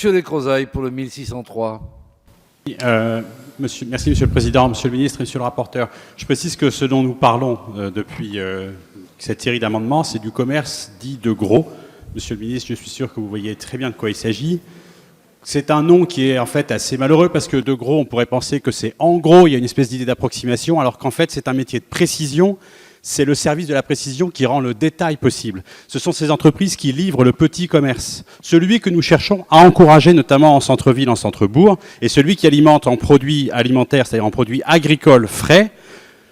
Monsieur Descrozaille pour le 1603. Merci Monsieur le Président, Monsieur le Ministre et Monsieur le Rapporteur. Je précise que ce dont nous parlons depuis cette série d'amendements, c'est du commerce dit de gros. Monsieur le Ministre, je suis sûr que vous voyez très bien de quoi il s'agit. C'est un nom qui est en fait assez malheureux parce que de gros, on pourrait penser que c'est en gros, il y a une espèce d'idée d'approximation, alors qu'en fait c'est un métier de précision. C'est le service de la précision qui rend le détail possible. Ce sont ces entreprises qui livrent le petit commerce, celui que nous cherchons à encourager, notamment en centre-ville, en centre-bourg, et celui qui alimente en produits alimentaires, c'est-à-dire en produits agricoles frais,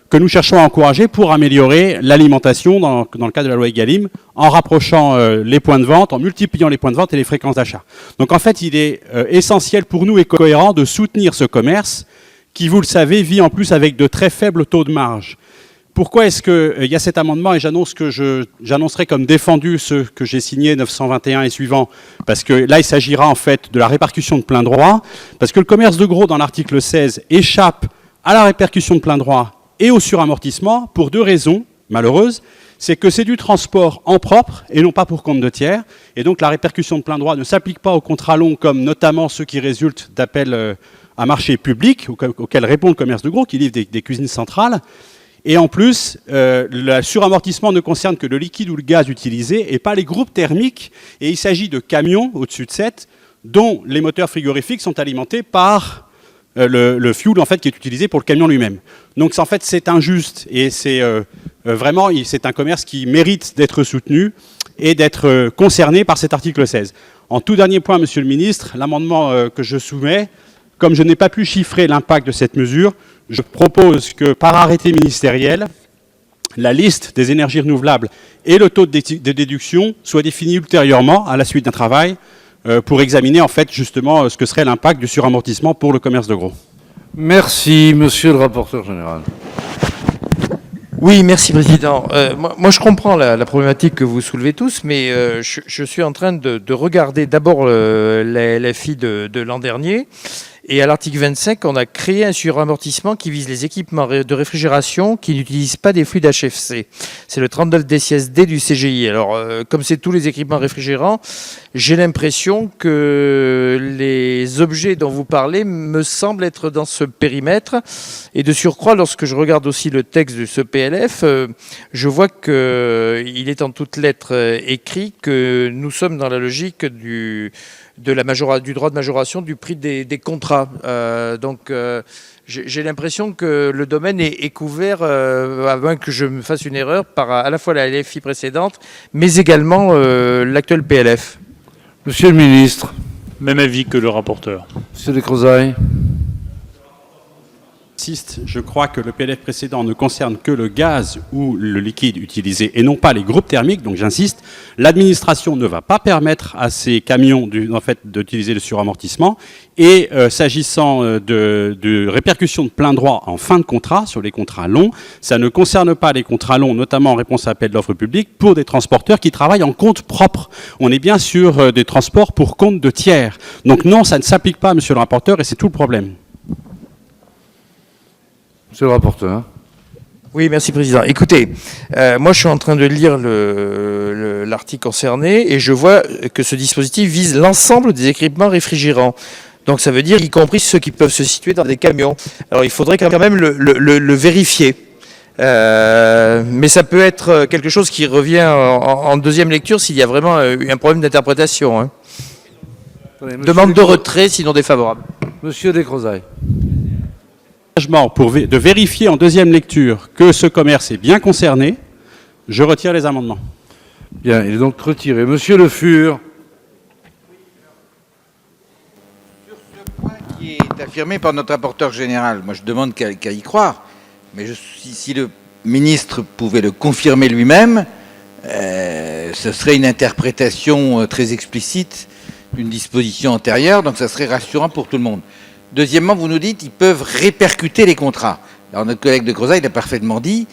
que nous cherchons à encourager pour améliorer l'alimentation dans le cadre de la loi Egalim, en rapprochant les points de vente, en multipliant les points de vente et les fréquences d'achat. Donc en fait, il est essentiel pour nous et cohérent de soutenir ce commerce qui, vous le savez, vit en plus avec de très faibles taux de marge. Pourquoi est-ce qu'il y a cet amendement et j'annoncerai comme défendu ce que j'ai signé 921 et suivant, parce que là il s'agira en fait de la répercussion de plein droit, parce que le commerce de gros dans l'article 16 échappe à la répercussion de plein droit et au suramortissement pour deux raisons malheureuses. C'est que c'est du transport en propre et non pas pour compte de tiers, et donc la répercussion de plein droit ne s'applique pas aux contrats longs comme notamment ceux qui résultent d'appels à marché public auxquels répond le commerce de gros qui livre des cuisines centrales. Et en plus, le suramortissement ne concerne que le liquide ou le gaz utilisé et pas les groupes thermiques. Et il s'agit de camions au-dessus de 7 dont les moteurs frigorifiques sont alimentés par le fuel en fait, qui est utilisé pour le camion lui-même. Donc en fait, c'est injuste et c'est vraiment c'est un commerce qui mérite d'être soutenu et d'être concerné par cet article 16. En tout dernier point, Monsieur le Ministre, l'amendement que je soumets, comme je n'ai pas pu chiffrer l'impact de cette mesure, je propose que par arrêté ministériel, la liste des énergies renouvelables et le taux de déduction soient définis ultérieurement à la suite d'un travail pour examiner en fait justement ce que serait l'impact du suramortissement pour le commerce de gros. Merci, Monsieur le rapporteur général. Oui, merci Président. Moi, je comprends la problématique que vous soulevez tous, mais je suis en train de regarder d'abord la LFI de l'an dernier. Et à l'article 25, on a créé un suramortissement qui vise les équipements de réfrigération qui n'utilisent pas des fluides HFC. C'est le 39 DCSD du CGI. Alors, comme c'est tous les équipements réfrigérants, j'ai l'impression que les objets dont vous parlez me semblent être dans ce périmètre. Et de surcroît, lorsque je regarde aussi le texte de ce PLF, je vois qu'il est en toutes lettres écrit que nous sommes dans la logique du droit de majoration du prix des contrats. Donc j'ai l'impression que le domaine est couvert, à moins que je me fasse une erreur, par à la fois la LFI précédente, mais également l'actuel PLF. Monsieur le Ministre. Même avis que le rapporteur. Monsieur Descrozaille. Je crois que le PLF précédent ne concerne que le gaz ou le liquide utilisé et non pas les groupes thermiques. Donc j'insiste, l'administration ne va pas permettre à ces camions en fait, d'utiliser le suramortissement. Et s'agissant de répercussions de plein droit en fin de contrat, sur les contrats longs, ça ne concerne pas les contrats longs, notamment en réponse à appel d'offres publiques, pour des transporteurs qui travaillent en compte propre. On est bien sur des transports pour compte de tiers. Donc non, ça ne s'applique pas, monsieur le rapporteur, et c'est tout le problème. Monsieur le rapporteur. Oui, merci Président. Écoutez, moi je suis en train de lire l'article concerné et je vois que ce dispositif vise l'ensemble des équipements réfrigérants. Donc ça veut dire y compris ceux qui peuvent se situer dans des camions. Alors il faudrait quand même le vérifier. Mais ça peut être quelque chose qui revient en deuxième lecture s'il y a vraiment un problème d'interprétation. Hein. Demande de retrait, sinon défavorable. Monsieur Descrozaille. De vérifier en deuxième lecture que ce commerce est bien concerné, je retire les amendements. Bien, il est donc retiré. Monsieur Le Fur. Sur ce point qui est affirmé par notre rapporteur général, moi je demande qu'à y croire, mais si le ministre pouvait le confirmer lui-même, ce serait une interprétation très explicite d'une disposition antérieure, donc ça serait rassurant pour tout le monde. Deuxièmement, vous nous dites qu'ils peuvent répercuter les contrats. Alors notre collègue de Crozat, il a parfaitement dit,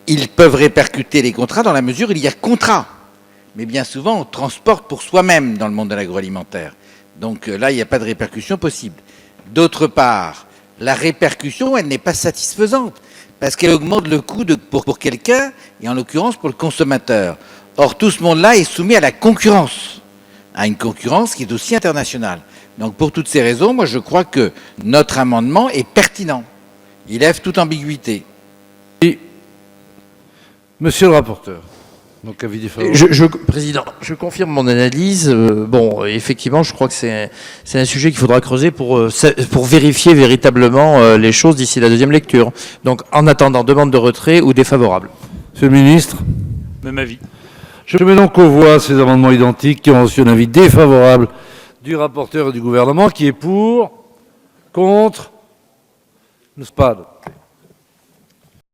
ils peuvent répercuter les contrats dans la mesure où il y a contrat. Mais bien souvent, on transporte pour soi-même dans le monde de l'agroalimentaire. Donc là, il n'y a pas de répercussion possible. D'autre part, la répercussion, elle n'est pas satisfaisante, parce qu'elle augmente le coût pour quelqu'un, et en l'occurrence pour le consommateur. Or, tout ce monde-là est soumis à la concurrence. à une concurrence qui est aussi internationale. Donc pour toutes ces raisons, moi je crois que notre amendement est pertinent. Il lève toute ambiguïté. Monsieur le rapporteur. Donc avis défavorable. Président, je confirme mon analyse. Bon, effectivement, je crois que c'est un sujet qu'il faudra creuser pour vérifier véritablement les choses d'ici la deuxième lecture. Donc, en attendant, demande de retrait ou défavorable. Monsieur le ministre. Même avis. Je mets donc aux voix ces amendements identiques qui ont reçu un avis défavorable du rapporteur et du gouvernement, qui est pour, contre, ne pas adopté.